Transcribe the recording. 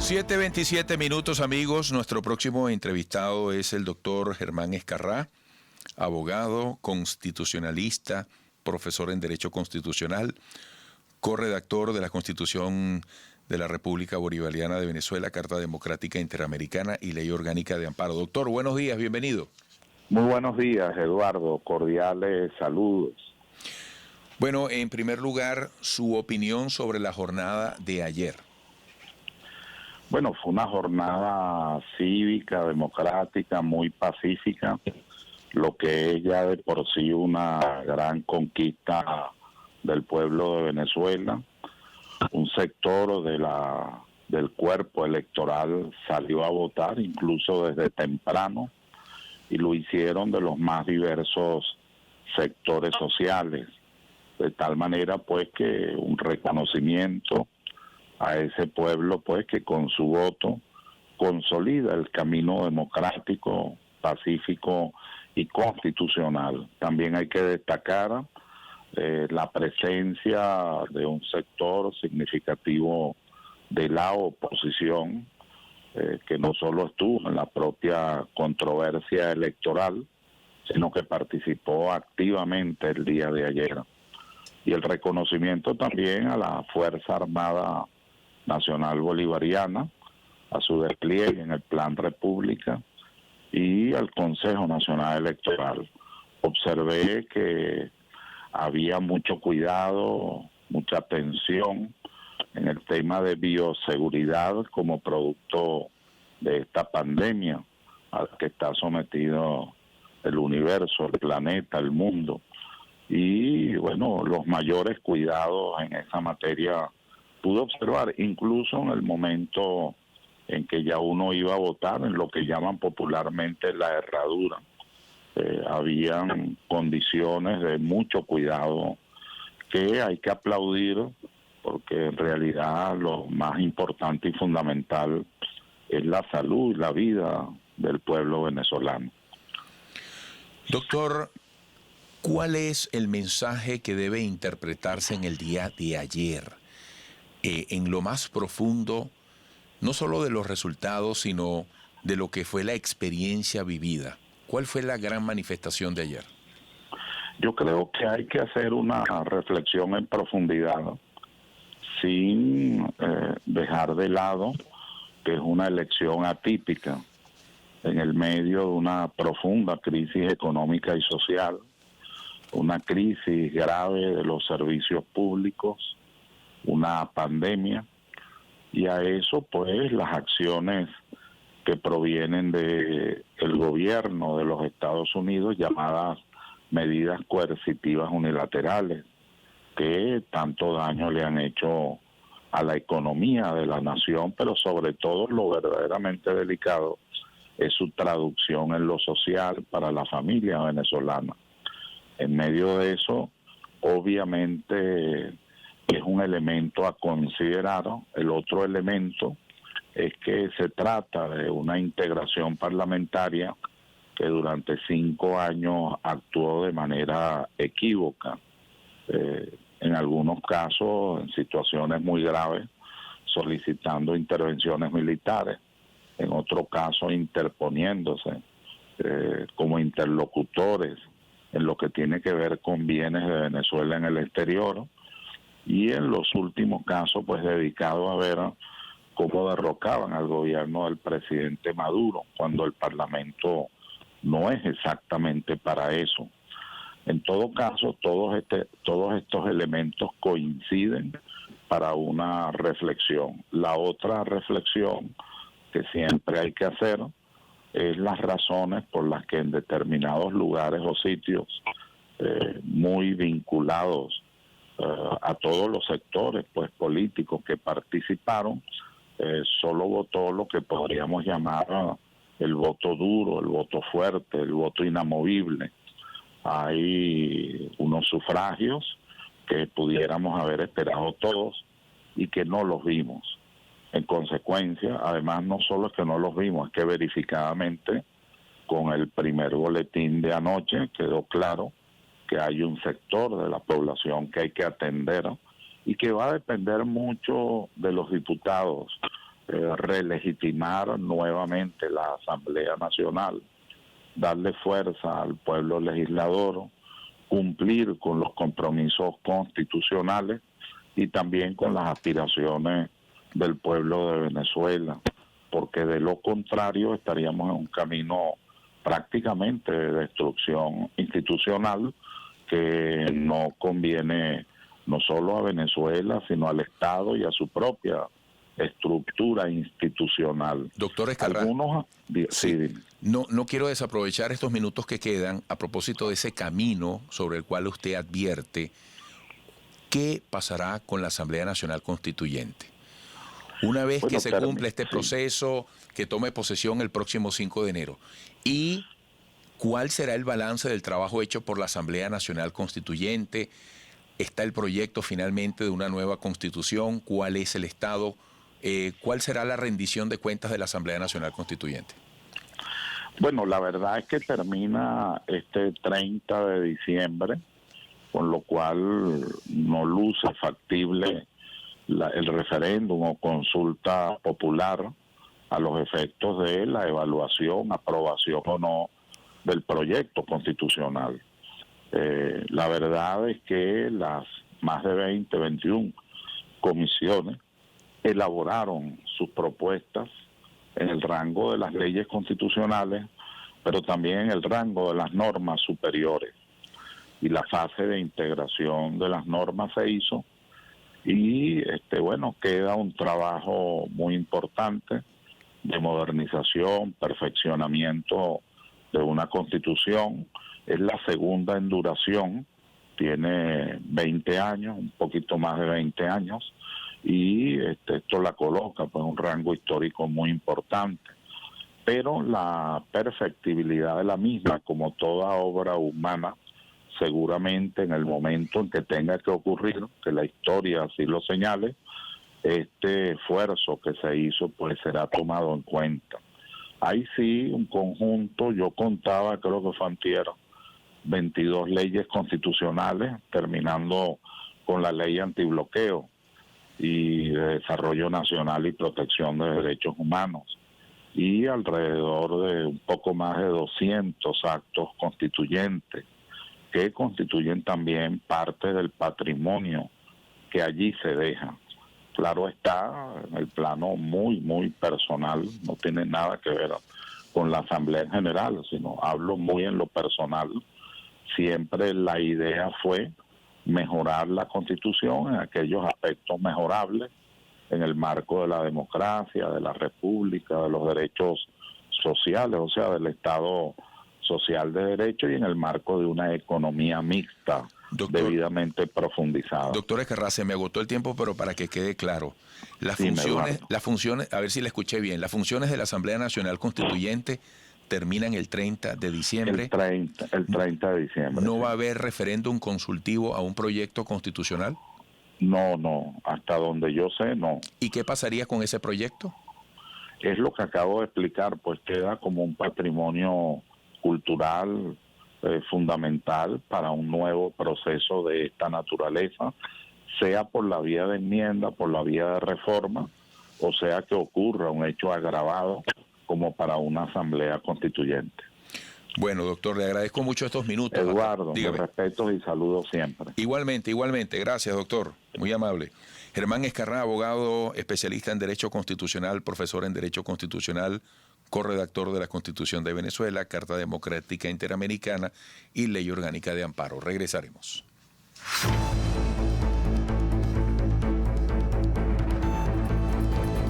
7:27 amigos. Nuestro próximo entrevistado es el doctor Germán Ezcarrá, abogado, constitucionalista, profesor en Derecho Constitucional, corredactor de la Constitución de la República Bolivariana de Venezuela, Carta Democrática Interamericana y Ley Orgánica de Amparo. Doctor, buenos días, bienvenido. Muy buenos días, Eduardo. Cordiales saludos. Bueno, en primer lugar, su opinión sobre la jornada de ayer. Bueno, fue una jornada cívica, democrática, muy pacífica, lo que es ya de por sí una gran conquista del pueblo de Venezuela. Un sector del cuerpo electoral salió a votar, incluso desde temprano, y lo hicieron de los más diversos sectores sociales, de tal manera pues que un reconocimiento a ese pueblo pues que con su voto consolida el camino democrático, pacífico y constitucional. También hay que destacar la presencia de un sector significativo de la oposición, que no solo estuvo en la propia controversia electoral, sino que participó activamente el día de ayer. Y el reconocimiento también a la Fuerza Armada Nacional Bolivariana, a su despliegue en el Plan República y al Consejo Nacional Electoral. Observé que había mucho cuidado, mucha atención en el tema de bioseguridad como producto de esta pandemia a la que está sometido el universo, el planeta, el mundo. Y bueno, los mayores cuidados en esa materia pude observar, incluso en el momento en que ya uno iba a votar, en lo que llaman popularmente la herradura. Habían condiciones de mucho cuidado que hay que aplaudir, porque en realidad lo más importante y fundamental es la salud y la vida del pueblo venezolano. Doctor, ¿cuál es el mensaje que debe interpretarse en el día de ayer? En lo más profundo, no solo de los resultados, sino de lo que fue la experiencia vivida. ¿Cuál fue la gran manifestación de ayer? Yo creo que hay que hacer una reflexión en profundidad, sin dejar de lado que es una elección atípica en el medio de una profunda crisis económica y social, una crisis grave de los servicios públicos, una pandemia, y a eso pues las acciones que provienen de el gobierno de los Estados Unidos, llamadas medidas coercitivas unilaterales, que tanto daño le han hecho a la economía de la nación, pero sobre todo lo verdaderamente delicado es su traducción en lo social para la familia venezolana. En medio de eso, obviamente es un elemento a considerar. El otro elemento es que se trata de una integración parlamentaria que durante 5 años actuó de manera equívoca, en algunos casos, en situaciones muy graves, solicitando intervenciones militares, en otro caso interponiéndose como interlocutores en lo que tiene que ver con bienes de Venezuela en el exterior, y en los últimos casos pues dedicado a ver cómo derrocaban al gobierno del presidente Maduro, cuando el Parlamento no es exactamente para eso. En todo caso, todos estos elementos coinciden para una reflexión. La otra reflexión que siempre hay que hacer es las razones por las que en determinados lugares o sitios muy vinculados a todos los sectores pues políticos que participaron, solo votó lo que podríamos llamar el voto duro, el voto fuerte, el voto inamovible. Hay unos sufragios que pudiéramos haber esperado todos y que no los vimos. En consecuencia, además, no solo es que no los vimos, es que verificadamente con el primer boletín de anoche quedó claro que hay un sector de la población que hay que atender y que va a depender mucho de los diputados relegitimar nuevamente la Asamblea Nacional, darle fuerza al pueblo legislador, cumplir con los compromisos constitucionales y también con las aspiraciones del pueblo de Venezuela, porque de lo contrario estaríamos en un camino prácticamente de destrucción institucional que no conviene no solo a Venezuela, sino al Estado y a su propia estructura institucional. Doctor Escarrá, sí. No quiero desaprovechar estos minutos que quedan a propósito de ese camino sobre el cual usted advierte. ¿Qué pasará con la Asamblea Nacional Constituyente? Una vez que se cumpla este proceso, que tome posesión el próximo 5 de enero. ¿Y cuál será el balance del trabajo hecho por la Asamblea Nacional Constituyente? ¿Está el proyecto finalmente de una nueva constitución? ¿Cuál es el estado? ¿Cuál será la rendición de cuentas de la Asamblea Nacional Constituyente? Bueno, la verdad es que termina este 30 de diciembre, con lo cual no luce factible el referéndum o consulta popular a los efectos de la evaluación, aprobación o no del proyecto constitucional. La verdad es que las más de 21 comisiones elaboraron sus propuestas en el rango de las leyes constitucionales, pero también en el rango de las normas superiores. Y la fase de integración de las normas se hizo y queda un trabajo muy importante de modernización, perfeccionamiento de una constitución. Es la segunda en duración, tiene 20 años, un poquito más de 20 años, y esto la coloca pues, en un rango histórico muy importante. Pero la perfectibilidad de la misma, como toda obra humana, seguramente en el momento en que tenga que ocurrir, que la historia así lo señale, este esfuerzo que se hizo pues será tomado en cuenta. Ahí sí, un conjunto, yo contaba, creo que fue antier, 22 leyes constitucionales, terminando con la ley antibloqueo y de desarrollo nacional y protección de derechos humanos, y alrededor de un poco más de 200 actos constituyentes, que constituyen también parte del patrimonio que allí se deja. Claro está, en el plano muy, muy personal, no tiene nada que ver con la Asamblea en general, sino hablo muy en lo personal. Siempre la idea fue mejorar la Constitución en aquellos aspectos mejorables, en el marco de la democracia, de la república, de los derechos sociales, o sea, del Estado social de derecho, y en el marco de una economía mixta, debidamente profundizada. Doctor Escarrá, se me agotó el tiempo, pero para que quede claro, las funciones, a ver si la escuché bien, las funciones de la Asamblea Nacional Constituyente terminan el 30 de diciembre. El 30 de diciembre. ¿No va a haber referéndum consultivo a un proyecto constitucional? No, hasta donde yo sé, no. ¿Y qué pasaría con ese proyecto? Es lo que acabo de explicar, pues queda como un patrimonio cultural fundamental para un nuevo proceso de esta naturaleza, sea por la vía de enmienda, por la vía de reforma, o sea que ocurra un hecho agravado como para una asamblea constituyente. Bueno, doctor, le agradezco mucho estos minutos. Eduardo, mis respetos y saludos siempre. Igualmente. Gracias, doctor. Muy amable. Germán Escarrá, abogado, especialista en Derecho Constitucional, profesor en Derecho Constitucional, corredactor de la Constitución de Venezuela, Carta Democrática Interamericana y Ley Orgánica de Amparo. Regresaremos.